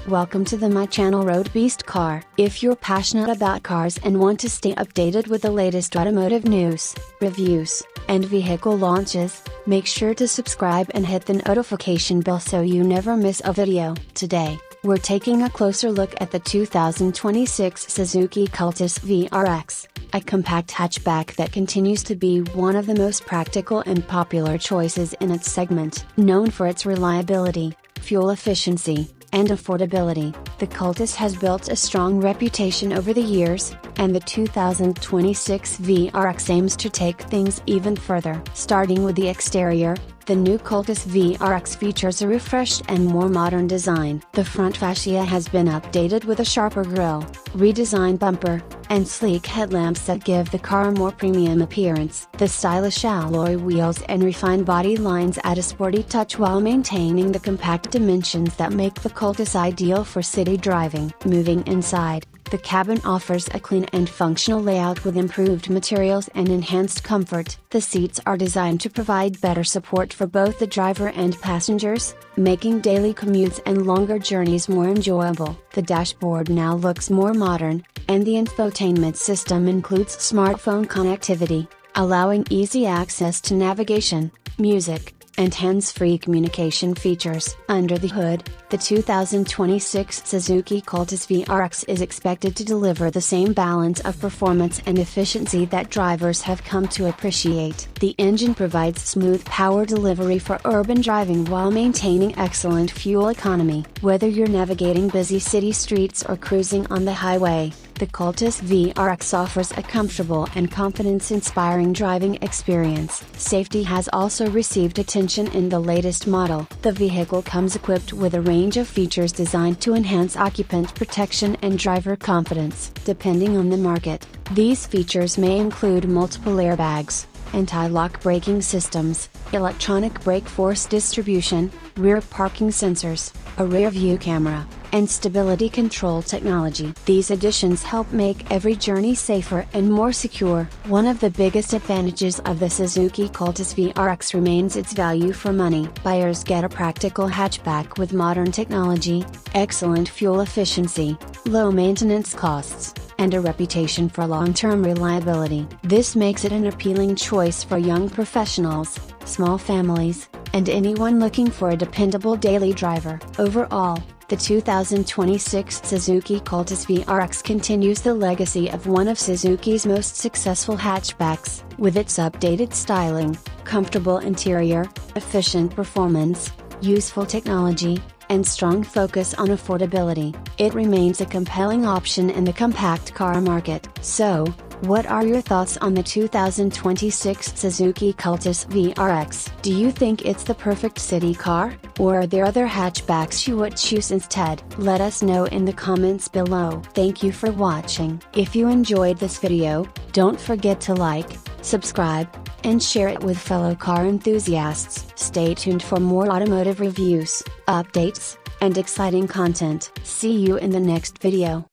Welcome to my channel Road Beast Car. If you're passionate about cars and want to stay updated with the latest automotive news, reviews, and vehicle launches, make sure to subscribe and hit the notification bell so you never miss a video. Today, we're taking a closer look at the 2026 Suzuki Cultus VXR, a compact hatchback that continues to be one of the most practical and popular choices in its segment. Known for its reliability, fuel efficiency, and affordability, the Cultus has built a strong reputation over the years, and the 2026 VXR aims to take things even further. Starting with the exterior, the new Cultus VXR features a refreshed and more modern design. The front fascia has been updated with a sharper grille, redesigned bumper, and sleek headlamps that give the car a more premium appearance. The stylish alloy wheels and refined body lines add a sporty touch while maintaining the compact dimensions that make the Cultus ideal for city driving. Moving inside, the cabin offers a clean and functional layout with improved materials and enhanced comfort. The seats are designed to provide better support for both the driver and passengers, making daily commutes and longer journeys more enjoyable. The dashboard now looks more modern, and the infotainment system includes smartphone connectivity, allowing easy access to navigation, music, and hands-free communication features. Under the hood, the 2026 Suzuki Cultus VXR is expected to deliver the same balance of performance and efficiency that drivers have come to appreciate. The engine provides smooth power delivery for urban driving while maintaining excellent fuel economy. Whether you're navigating busy city streets or cruising on the highway, the Cultus VXR offers a comfortable and confidence-inspiring driving experience. Safety has also received attention in the latest model. The vehicle comes equipped with a range of features designed to enhance occupant protection and driver confidence. Depending on the market, these features may include multiple airbags, anti-lock braking systems, electronic brake force distribution, rear parking sensors, a rear view camera, and stability control technology. These additions help make every journey safer and more secure. One of the biggest advantages of the Suzuki Cultus VXR remains its value for money. Buyers get a practical hatchback with modern technology, excellent fuel efficiency, low maintenance costs, and a reputation for long-term reliability. This makes it an appealing choice for young professionals, small families, and anyone looking for a dependable daily driver. Overall, the 2026 Suzuki Cultus VXR continues the legacy of one of Suzuki's most successful hatchbacks. With its updated styling, comfortable interior, efficient performance, useful technology, and strong focus on affordability, it remains a compelling option in the compact car market. So, what are your thoughts on the 2026 Suzuki Cultus VXR? Do you think it's the perfect city car, or are there other hatchbacks you would choose instead? Let us know in the comments below. Thank you for watching. If you enjoyed this video, don't forget to like, subscribe, and share it with fellow car enthusiasts. Stay tuned for more automotive reviews, updates, and exciting content. See you in the next video.